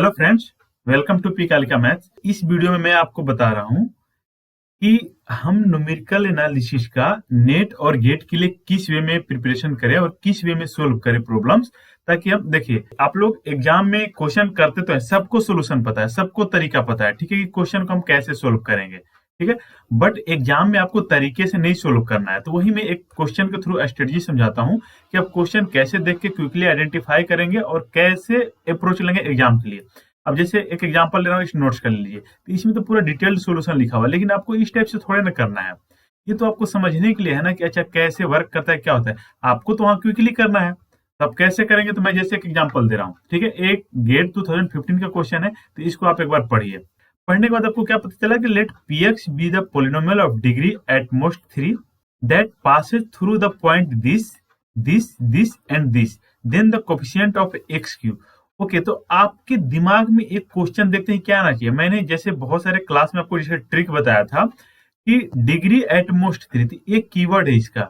Hello friends, welcome to P Kalika maths. इस वीडियो में मैं आपको बता रहा हूँ कि हम न्यूमेरिकल एनालिसिस का नेट और गेट के लिए किस वे में प्रिपरेशन करें और किस वे में सोल्व करें प्रॉब्लम्स, ताकि हम देखिए आप लोग एग्जाम में क्वेश्चन करते तो है, सबको सोल्यूशन पता है, सबको तरीका पता है, ठीक है, कि क्वेश्चन को हम कैसे सोल्व करेंगे, ठीक है। बट एग्जाम में आपको तरीके से नहीं सोल्व करना है, तो वही मैं एक क्वेश्चन के थ्रू स्ट्रेटजी समझाता हूँ कि आप क्वेश्चन कैसे देख के क्विकली आइडेंटिफाई करेंगे और कैसे अप्रोच लेंगे एग्जाम के लिए। अब जैसे एक एग्जांपल ले रहा हूँ, इस नोट्स कर लीजिए, तो इसमें तो पूरा डिटेल्ड सॉल्यूशन लिखा हुआ है, लेकिन आपको इस टाइप से थोड़े ना करना है। ये तो आपको समझने के लिए है ना कि अच्छा कैसे वर्क करता है, क्या होता है। आपको तो वहाँ क्विकली करना है, तो आप कैसे करेंगे, तो मैं जैसे एक एग्जांपल दे रहा हूँ, ठीक है। एक गेट 2015 का क्वेश्चन है, तो इसको आप एक बार पढ़िए। पढ़ने के बाद आपको क्या पता चला कि let p x be the polynomial of degree at most 3 that passes through the point this this this and this, then the coefficient of x cube. Okay, तो आपके दिमाग में एक क्वेश्चन देखते हैं क्या आना चाहिए। मैंने जैसे बहुत सारे क्लास में आपको जैसे ट्रिक बताया था कि डिग्री एट मोस्ट 3, तो एक कीवर्ड है इसका,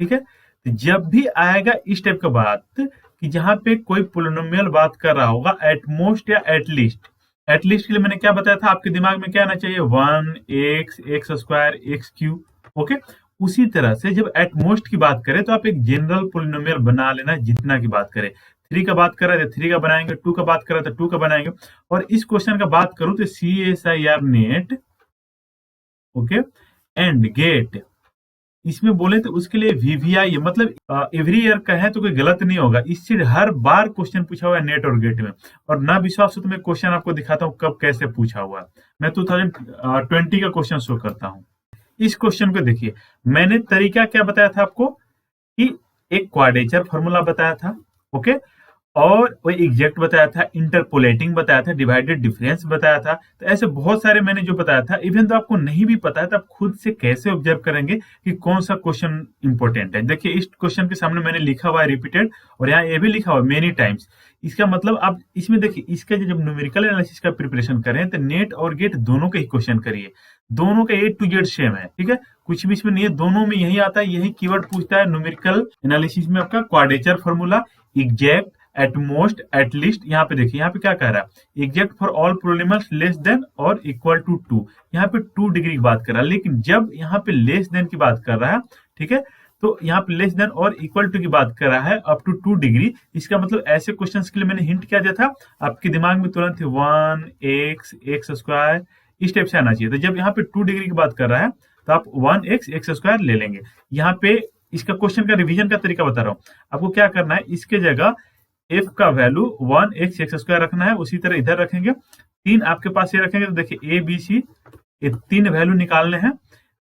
ठीक है। तो जब भी आएगा इस टाइप का बात कि जहां पे कोई पोलिनोमियल बात कर रहा होगा एट मोस्ट या एट लिस्ट के लिए मैंने क्या बताया था, आपके दिमाग में क्या आना चाहिए, 1 x square x cube. Okay, उसी तरह से जब एट मोस्ट की बात करें तो आप एक जनरल पोलिनोमियल बना लेना, जितना की बात करें। 3 का बात कर रहे थे 3 का बनाएंगे, 2 का बात कर रहे थे 2 का बनाएंगे। और इस क्वेश्चन का बात करूं तो CSIR NET, okay, and GATE, इसमें बोले तो उसके लिए VVI, मतलब एवरी ईयर का है तो कोई गलत नहीं होगा। इससे हर बार क्वेश्चन पूछा हुआ है नेट और गेट में। और ना विश्वास हो तो मैं क्वेश्चन आपको दिखाता हूँ कब कैसे पूछा हुआ है। मैं 2020 का क्वेश्चन शो करता हूँ। इस क्वेश्चन को देखिए, मैंने तरीका क्या बताया था आपको कि एक क्वाड्रेचर फॉर्मूला बताया था, ओके, और वो एग्जैक्ट बताया था, इंटरपोलेटिंग बताया था, डिवाइडेड डिफरेंस बताया था। तो ऐसे बहुत सारे मैंने जो बताया था, इवन तो आपको नहीं भी पता है तो आप खुद से कैसे ऑब्जर्व करेंगे कि कौन सा क्वेश्चन इंपॉर्टेंट है। देखिए इस क्वेश्चन के सामने मैंने लिखा हुआ है रिपीटेड, और यहाँ ये भी लिखा हुआ है मेनी टाइम्स। इसका मतलब आप इसमें देखिए, इसका जब न्यूमेरिकल एनालिसिस का प्रिपरेशन करें तो नेट और गेट दोनों के ही क्वेश्चन करिए। दोनों का A to Z सेम है, ठीक है, कुछ भी इसमें नहीं है, दोनों में यही आता है, यही कीवर्ड पूछता है न्यूमेरिकल एनालिसिस में आपका। Quadrature formula, exact, at most, at least. यहाँ पे देखिए, यहाँ पे क्या कह रहा है, exact for all polynomials less than और इक्वल टू 2। यहाँ पे 2 डिग्री की बात कर रहा है, लेकिन जब यहाँ पे लेस देन की बात कर रहा है, ठीक है, तो यहाँ पे लेस देन और इक्वल टू की बात कर रहा है अप टू 2 डिग्री। इसका मतलब ऐसे क्वेश्चंस के लिए मैंने हिंट क्या दिया था, आपके दिमाग में तुरंत 1 एक्स एक्स स्क्वायर इस टाइप से आना चाहिए। तो जब यहाँ पे 2 डिग्री की बात कर रहा है तो आप 1 एक्स एक्स स्क्वायर ले लेंगे। यहाँ पे इसका क्वेश्चन का रिवीजन का तरीका बता रहा हूँ आपको। क्या करना है, इसके जगह f का वैल्यू 1 एक्स एक्स स्क्वायर रखना है, उसी तरह इधर रखेंगे। 3 आपके पास ये रखेंगे, तो देखिए A B C, ये 3 वैल्यू निकालने हैं।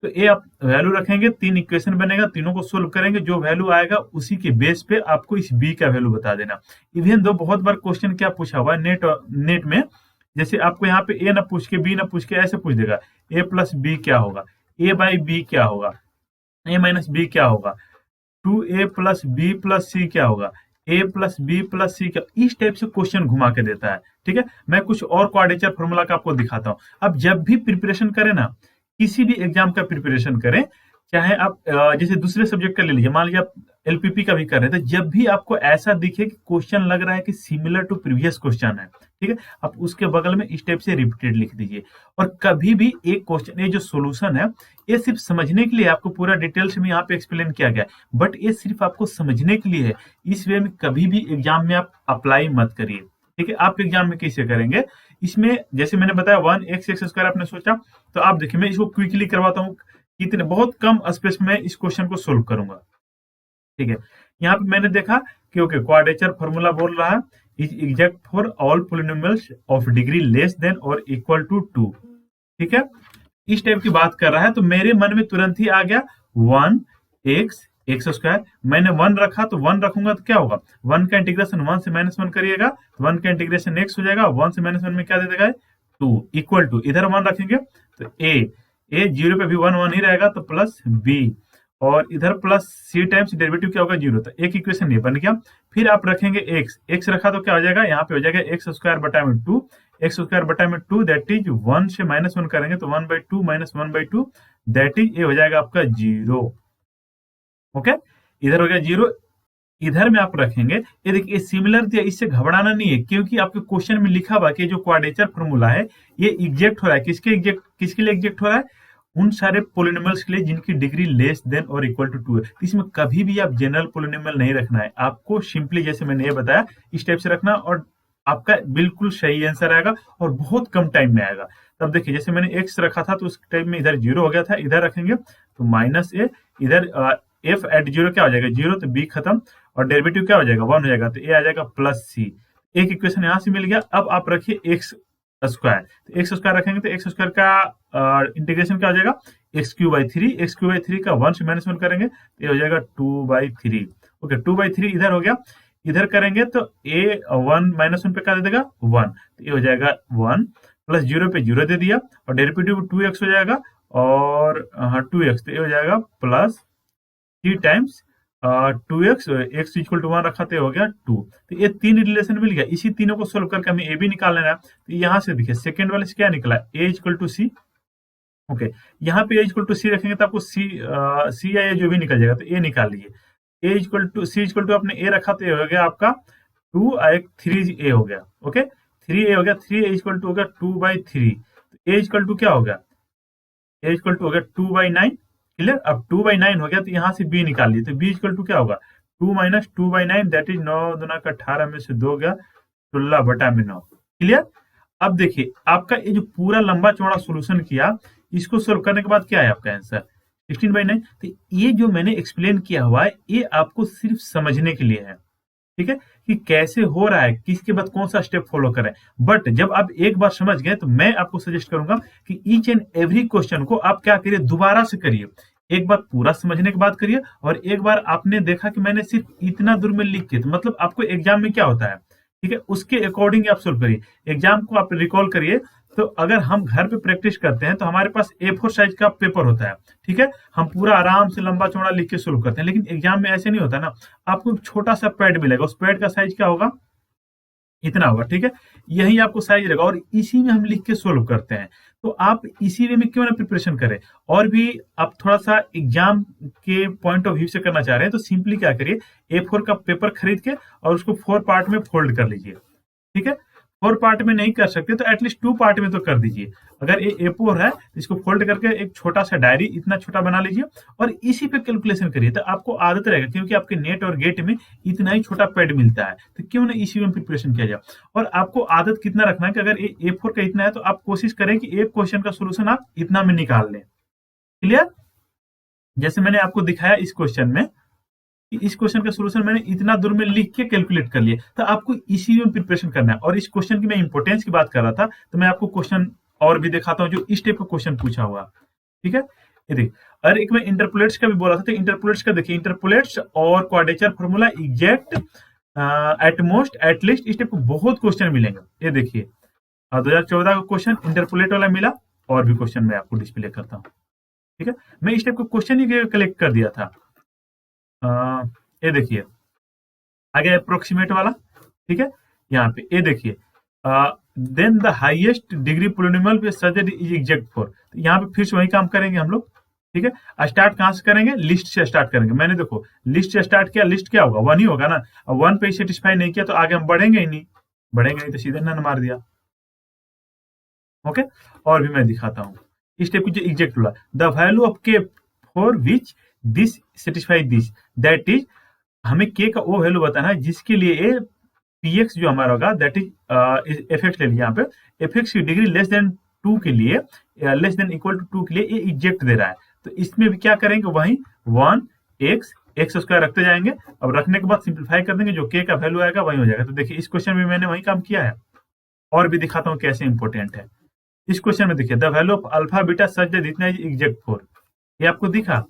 तो ए आप वैल्यू रखेंगे, 3 इक्वेशन बनेगा, तीनों को सोल्व करेंगे, जो वैल्यू आएगा उसी के बेस पे आपको इस बी का वैल्यू बता देना। इवन दो बहुत बार क्वेश्चन क्या पूछा हुआ है नेट में, जैसे आपको यहाँ पे ए ना पूछ के बी ना पूछ के ऐसे पूछ देगा, A प्लस बी क्या होगा, A बाई बी क्या होगा, A माइनस बी क्या होगा, 2A प्लस बी प्लस सी क्या होगा, A प्लस बी प्लस सी क्या। इस टाइप से क्वेश्चन घुमा के देता है, ठीक है। मैं कुछ और क्वाड्रेचर फॉर्मूला का आपको दिखाता हूँ। अब जब भी प्रिपरेशन करें ना, किसी भी एग्जाम का प्रिपरेशन करें, चाहे आप जैसे दूसरे सब्जेक्ट का ले लीजिए, मान लीजिए आप LPP का भी कर रहे थे, जब भी आपको ऐसा दिखे कि क्वेश्चन लग रहा है कि सिमिलर टू प्रीवियस क्वेश्चन है, ठीक है, आप उसके बगल में इस टाइप से रिपीटेड लिख दीजिए। और कभी भी एक क्वेश्चन, ये जो सोल्यूशन है, ये सिर्फ समझने के लिए, आपको पूरा डिटेल्स में यहाँ पे एक्सप्लेन किया गया है, बट ये सिर्फ आपको समझने के लिए है। इस वे में कभी भी एग्जाम में आप अप्लाई मत करिए, ठीक है। आप एग्जाम में कैसे करेंगे, इसमें जैसे मैंने बताया 1 एक्स एक्स स्क्वायर आपने सोचा, तो आप देखिए मैं इसको क्विकली करवाता हूँ, इतने बहुत कम स्पेस में इस क्वेश्चन को सोल्व करूंगा, ठीक है। यहाँ पे मैंने देखा कि ओके, क्वाड्रेचर फॉर्मूला बोल रहा है is exact for all polynomials of degree less than और इक्वल टू 2, ठीक है, इस टाइप की बात कर रहा है। तो मेरे मन में तुरंत ही आ गया 1 एक्स एक्स स्क्वायर। मैंने 1 रखा तो 1 रखूंगा तो क्या होगा, 1 का इंटीग्रेशन 1 से -1 करिएगा तो 1 का इंटीग्रेशन x हो जाएगा, 1 से -1 में क्या दे देगा 2, इक्वल टू, इधर 1 रखेंगे तो a 0 पे भी 1 1 ही रहेगा, तो प्लस b, और इधर प्लस c टाइम्स डेरिवेटिव क्या होगा 0। तो एक इक्वेशन ये बन गया। फिर आप रखेंगे x रखा तो क्या हो जाएगा, यहाँ पे हो जाएगा एक्स स्क्वायर बटा में 2, एक्स स्क्वायर बटा में 2, दैट इज 1 से -1 करेंगे तो 1/2 माइनस 1/2, दैट इज ये हो जाएगा आपका 0। ओके, इधर हो गया 0, इधर में आप रखेंगे, ये देखिए सिमिलर दिया, इससे घबराना नहीं है क्योंकि आपके क्वेश्चन में लिखा हुआ कि जो क्वाड्रेचर फॉर्मूला है ये एग्जैक्ट हो रहा है, किसके लिए एग्जैक्ट हो रहा है, उन सारे पोलिनोमियल्स के लिए जिनकी डिग्री लेस देन और इक्वल टू 2 है। तो इसमें कभी भी आप जनरल पोलिनोमियल नहीं रखना है, आपको सिंपली जैसे मैंने ये बताया इस टाइप से रखना और आपका बिल्कुल सही आंसर आएगा और बहुत कम टाइम में आएगा। तब देखिए जैसे मैंने एक्स रखा था तो उस टाइम में इधर 0 हो गया था, इधर रखेंगे तो -a, इधर एफ एट 0 क्या हो जाएगा 0, तो बी खत्म और डेरिवेटिव क्या हो जाएगा 1 हो जाएगा, तो ए आ जाएगा +c। एक इक्वेशन यहाँ से मिल गया। अब आप रखिए एक्स स्क्वायर, तो एक्स स्क्वायर रखेंगे तो एक्स स्क्वायर का इंटीग्रेशन क्या हो जाएगा x³ x Q by three का 1 से -1 करेंगे तो ये हो जाएगा 2/3। ओके 2/3 इधर हो गया, इधर करेंगे तो a 1 -1 पे क्या दे देगा 1, तो ये हो जाएगा 1 प्लस 0 पे 0 दे दिया और डेरिवेटिव 2x हो जाएगा और 2x, तो ये हो जाएगा plus 3 times 2x, x equal to 1 रखा तो हो गया 2। तो ये तीन रिलेशन मिल गया, इसी तीनों को सोल्व करके हमें ए भी निकाल लेना है। तो यहाँ से देखिए सेकंड वाले से क्या निकला a equal to C. Okay यहाँ पे a इक्वल टू सी रखेंगे तो आपको सी या a जो भी निकल जाएगा, तो a निकाल लीजिए। a equal to C equal to आपने a रखा तो ये हो गया आपका 2 3a हो गया। ओके 3a हो गया, 3a इक्वल टू हो गया 2/3। तो a इक्वल टू क्या हो गया, a इक्वल टू हो गया 2/9। क्लियर, अब 2/9 हो गया तो यहाँ से b निकाल लिए, तो b इक्वल टू क्या होगा 2 - 2/9 दैट इज 9 दूना का 18 में से 2 गया 16/9। क्लियर। अब देखिए आपका ये जो पूरा लंबा चौड़ा सॉल्यूशन किया, इसको सोल्व करने के बाद क्या है आपका आंसर 16/9। तो ये जो मैंने एक्सप्लेन किया हुआ है ये आपको सिर्फ समझने के लिए है, ठीक है, कि कैसे हो रहा है, किसके बाद कौन सा स्टेप फॉलो करें। बट जब आप एक बार समझ गए तो मैं आपको सजेस्ट करूंगा कि ईच एंड एवरी क्वेश्चन को आप क्या करिए दोबारा से करिए, एक बार पूरा समझने के बाद करिए। और एक बार आपने देखा कि मैंने सिर्फ इतना दूर में लिख के, तो मतलब आपको एग्जाम में क्या होता है, ठीक है, उसके अकॉर्डिंग आप सोल्व करिए। एग्जाम को आप रिकॉल करिए, तो अगर हम घर पे प्रैक्टिस करते हैं तो हमारे पास A4 साइज का पेपर होता है, ठीक है, हम पूरा आराम से लंबा चौड़ा लिख के सोल्व करते हैं। लेकिन एग्जाम में ऐसे नहीं होता ना, आपको एक छोटा सा पैड मिलेगा, उस पैड का साइज क्या होगा इतना होगा, ठीक है, यही आपको साइज रहेगा और इसी में हम लिख के सोल्व करते हैं। तो आप इसी वे में क्यों ना प्रिपरेशन करें। और भी आप थोड़ा सा एग्जाम के पॉइंट ऑफ व्यू से करना चाह रहे हैं तो सिंपली क्या करिए, A4 का पेपर खरीद के और उसको 4 पार्ट में फोल्ड कर लीजिए, ठीक है। 4 पार्ट में नहीं कर सकते तो एटलीस्ट 2 पार्ट में तो कर दीजिए। अगर ये A4 है तो इसको फोल्ड करके एक छोटा सा डायरी इतना छोटा बना लीजिए और इसी पे कैलकुलेशन करिए, तो आपको आदत रहेगा, क्योंकि आपके नेट और गेट में इतना ही छोटा पैड मिलता है, तो क्यों ना इसी में प्रिपरेशन किया जाए। और आपको आदत कितना रखना है कि अगर A4 का इतना है तो आप कोशिश करें कि एक क्वेश्चन का सोल्यूशन आप इतना में निकाल लें। क्लियर, जैसे मैंने आपको दिखाया इस क्वेश्चन में, इस क्वेश्चन का सॉल्यूशन मैंने इतना दूर में लिख के कैलकुलेट कर लिया, तो आपको इसी में प्रिपरेशन करना है। और इस क्वेश्चन की मैं इंपॉर्टेंस की बात कर रहा था, तो मैं आपको क्वेश्चन और भी दिखाता हूँ जो इस टाइप का क्वेश्चन पूछा हुआ, ठीक है। ये देखिए, और एक मैं इंटरपोलेट्स का भी बोला था, तो इंटरपोलेट्स का देखिए, इंटरपोलेट्स और quadrature formula exact, at most, at least, इस टाइप के बहुत क्वेश्चन मिलेंगे। ये देखिए 2014 का क्वेश्चन इंटरपोलेट वाला मिला, और भी क्वेश्चन मैं आपको डिस्प्ले करता हूँ, ठीक है। मैं इस टाइप का क्वेश्चन ही कलेक्ट कर दिया था। ये देखिए आगे अप्रोक्सीमेट वाला, ठीक है, यहाँ पे ये देखिए then the highest degree polynomial पे such that is exact for. तो यहाँ पे फिर से वही काम करेंगे हम लोग, ठीक है। स्टार्ट कहाँ से करेंगे, लिस्ट से स्टार्ट करेंगे। मैंने देखो लिस्ट से स्टार्ट किया, लिस्ट क्या होगा 1 ही होगा ना, अब 1 पे सेटिस्फाई नहीं किया तो आगे हम बढ़ेंगे ही नहीं, बढ़ेंगे नहीं तो सीधे नन मार दिया। ओके, और भी मैं दिखाता हूँ इस टाइप की जो एग्जैक्ट वाला, द वैल्यू ऑफ के for which this satisfy this, that is, हमें के का वो वैल्यू बताना है जिसके लिए px जो हमारा होगा, दैट इज fx ले लिया, यहाँ पे fx की डिग्री लेस देन 2 के लिए, लेस देन इक्वल टू 2 के लिए ये एग्जैक्ट दे रहा है। तो इसमें भी क्या करेंगे, वही 1 स्क्वायर रखते जाएंगे, अब रखने के बाद सिंप्लीफाई कर देंगे, जो k का वैल्यू आएगा वही हो जाएगा। तो देखिए इस क्वेश्चन में मैंने वही काम किया है, और भी दिखाता हूँ कैसे इंपॉर्टेंट है। इस क्वेश्चन में देखिए, the value of alpha beta such that इतना इज एग्जैक्ट फॉर, ये आपको दिखा।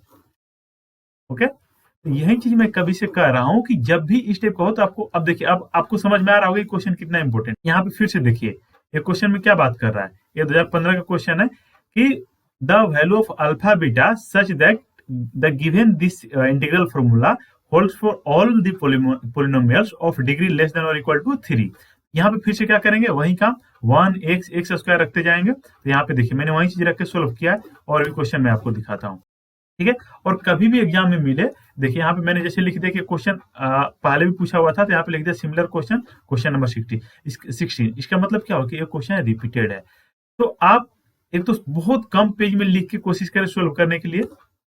ओके, तो यही चीज मैं कभी से कह रहा हूं कि जब भी इस टाइप का हो तो आपको, अब देखिए अब आपको समझ में आ रहा होगा क्वेश्चन कितना इंपॉर्टेंट। यहाँ पे फिर से देखिए ये क्वेश्चन में क्या बात कर रहा है, ये 2015 का क्वेश्चन है कि the value of alpha beta such that the given this integral formula holds for all the polynomials of degree less than और इक्वल टू 3। यहाँ पे फिर से क्या करेंगे, वही काम 1 स्क्वायर रखते जाएंगे। तो यहाँ पे देखिए मैंने वही चीज रख के सोल्व किया है, और भी क्वेश्चन मैं आपको दिखाता हूँ। ठीक है। और कभी भी एग्जाम में मिले, देखिए यहाँ पे मैंने जैसे लिख दिया कि क्वेश्चन पहले भी पूछा हुआ था, तो यहाँ पे लिख दिया सिमिलर क्वेश्चन, क्वेश्चन नंबर 16। इसका मतलब क्या हो कि ये क्वेश्चन रिपीटेड है। तो आप एक तो बहुत कम पेज में लिख के कोशिश करें सोल्व करने के लिए,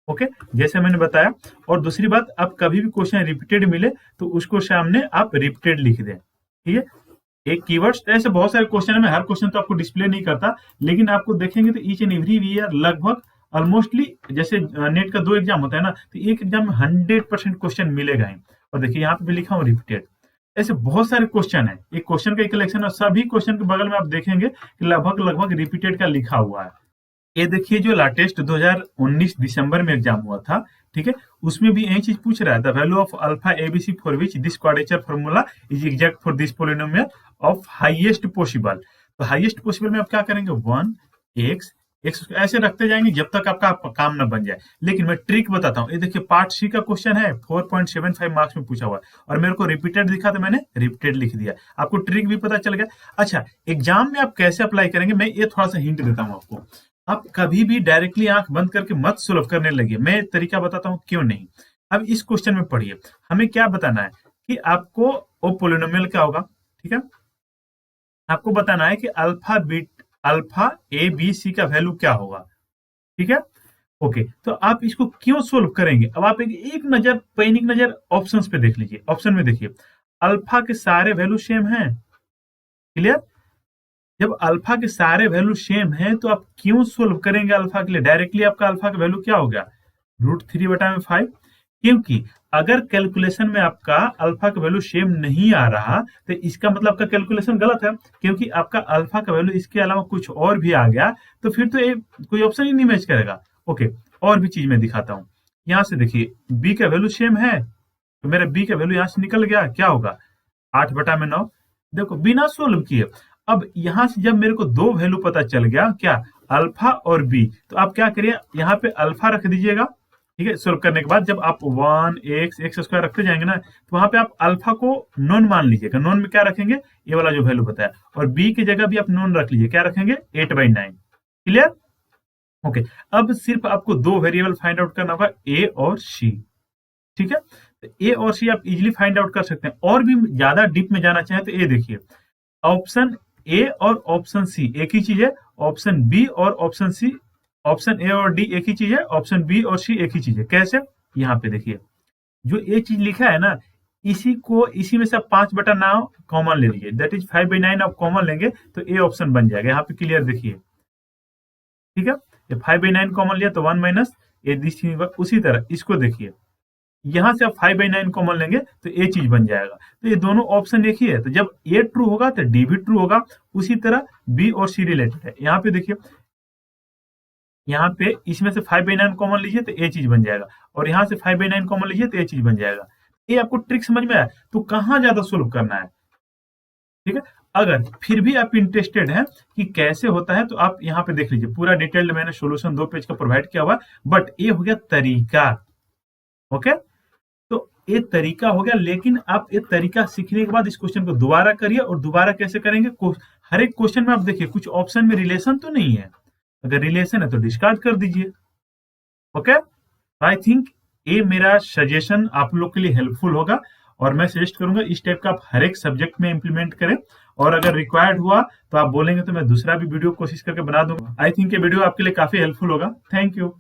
ओके, जैसे मैंने बताया। और दूसरी बात, आप कभी भी क्वेश्चन रिपीटेड मिले तो उसको सामने आप रिपीटेड लिख दें, ठीक है। एक कीवर्ड्स, ऐसे बहुत सारे क्वेश्चन है, मैं हर क्वेश्चन तो आपको डिस्प्ले नहीं करता, लेकिन आपको देखेंगे तो ईच एंड एवरी ईयर लगभग ऑलमोस्टली, जैसे नेट का 2 एग्जाम होता है ना, तो एक एग्जाम में 100% क्वेश्चन मिलेगा ही। और देखिए यहाँ पे भी लिखा हूँ रिपीटेड। ऐसे बहुत सारे क्वेश्चन है, एक क्वेश्चन का कलेक्शन है, सभी क्वेश्चन के बगल में आप देखेंगे कि लगभग रिपीटेड का लिखा हुआ है। ये देखिए जो लेटेस्ट 2019 दिसंबर में एग्जाम हुआ था, ठीक है, उसमें भी यही चीज पूछ रहा है, the value of alpha ABC for which this quadrature formula is exact for this polynomial of highest possible. तो हाईएस्ट पॉसिबल में आप क्या करेंगे, 1 एक्स एक्स ऐसे रखते जाएंगे जब तक आपका काम ना बन जाए। लेकिन मैं ट्रिक बताता हूँ, ये देखिए पार्ट सी का क्वेश्चन है, 4.75 मार्क्स में पूछा हुआ है, और मेरे को रिपीटेड दिखा तो मैंने रिपीटेड लिख दिया। आपको ट्रिक भी पता चल गया। अच्छा, एग्जाम में आप कैसे अप्लाई करेंगे, मैं ये थोड़ा सा हिंट देता हूँ आपको। आप कभी भी डायरेक्टली आंख बंद करके मत सोल्व करने लगे, मैं तरीका बताता हूँ क्यों नहीं। अब इस क्वेश्चन में पढ़िए, हमें क्या बताना है कि आपको वो पोलिनोमियल क्या होगा, ठीक है, आपको बताना है कि अल्फा ए बी सी का वैल्यू क्या होगा, ठीक है। ओके, तो आप इसको क्यों सोल्व करेंगे, अब आप एक नजर पैनिक नजर ऑप्शंस पे देख लीजिए। ऑप्शन में देखिए, अल्फा के सारे वैल्यू सेम हैं, क्लियर। जब अल्फा के सारे वैल्यू सेम है तो आप क्यों सोल्व करेंगे अल्फा के लिए, डायरेक्टली आपका अल्फा का वैल्यू क्या हो गया, √3/5। क्योंकि अगर कैलकुलेशन में आपका अल्फा का वैल्यू सेम नहीं आ रहा तो इसका मतलब आपका कैलकुलेशन गलत है, क्योंकि आपका अल्फा का वैल्यू इसके अलावा कुछ और भी आ गया तो फिर तो ये कोई ऑप्शन ही नहीं मैच करेगा। ओके, और भी चीज मैं दिखाता हूँ। यहाँ से देखिए बी का वैल्यू सेम है, तो मेरा बी का वैल्यू यहाँ से निकल गया, क्या होगा 8/9। देखो बिना सोल्व किए। अब यहां से जब मेरे को 2 वैल्यू पता चल गया, क्या, अल्फा और बी, तो आप क्या करिए, यहाँ पे अल्फा रख दीजिएगा, ठीक है। सोल्व करने के बाद जब आप 1 एक्स स्क्वायर रखते जाएंगे ना, तो वहां पे आप अल्फा को नॉन मान लीजिएगा। नॉन में क्या रखेंगे, ये वाला जो वैल्यू बताया, और बी की जगह भी आप नॉन रख लीजिए, क्या रखेंगे 8/9, क्लियर। ओके, अब सिर्फ आपको 2 वेरिएबल फाइंड आउट करना होगा, ए और सी, ठीक है। तो ए और सी आप इजिली फाइंड आउट कर सकते हैं। और भी ज्यादा डीप में जाना चाहें तो ये देखिए, ऑप्शन ए और ऑप्शन सी एक ही चीज है, ऑप्शन बी और ऑप्शन सी, ऑप्शन ए और डी एक ही चीज है, ऑप्शन बी और सी एक ही चीज है। कैसे, यहाँ पे देखिए जो ये चीज लिखा है ना, इसी में से आप 5/9 कॉमन ले लीजिए, दैट इज 5/9 आप कॉमन लेंगे तो ए ऑप्शन बन जाएगा। यहाँ पे क्लियर देखिए, ठीक है, ये 5/9 कॉमन लिया तो 1 माइनस ए, उसी तरह इसको देखिए, यहां से आप 5/9 कॉमन लेंगे तो ए चीज बन जाएगा। तो ये दोनों ऑप्शन एक ही है, तो जब ए ट्रू होगा तो डी भी ट्रू होगा। उसी तरह बी और सी रिलेटेड है। यहाँ पे देखिए, यहाँ पे इसमें से 5/9 कॉमन लीजिए तो ए चीज बन जाएगा, और यहाँ से 5/9 कॉमन लीजिए तो ए चीज बन जाएगा। ये आपको ट्रिक समझ में आया, तो कहाँ ज्यादा सोल्व करना है, ठीक है। अगर फिर भी आप इंटरेस्टेड हैं कि कैसे होता है, तो आप यहाँ पे देख लीजिए, पूरा डिटेल्ड मैंने सोल्यूशन 2 पेज का प्रोवाइड किया हुआ, बट ये हो गया तरीका, ओके। तो ये तरीका हो गया, लेकिन आप ये तरीका सीखने के बाद इस क्वेश्चन को दोबारा करिए। और दोबारा कैसे करेंगे, हर एक क्वेश्चन में आप देखिए कुछ ऑप्शन में रिलेशन तो नहीं है, अगर रिलेशन है तो डिस्कार्ड कर दीजिए, ओके। आई थिंक ये मेरा सजेशन आप लोग के लिए हेल्पफुल होगा, और मैं सजेस्ट करूंगा इस टाइप का आप हर एक सब्जेक्ट में इंप्लीमेंट करें। और अगर रिक्वायर्ड हुआ तो आप बोलेंगे तो मैं दूसरा भी वीडियो कोशिश करके बना दूंगा। आई थिंक ये वीडियो आपके लिए काफी हेल्पफुल होगा। Thank you.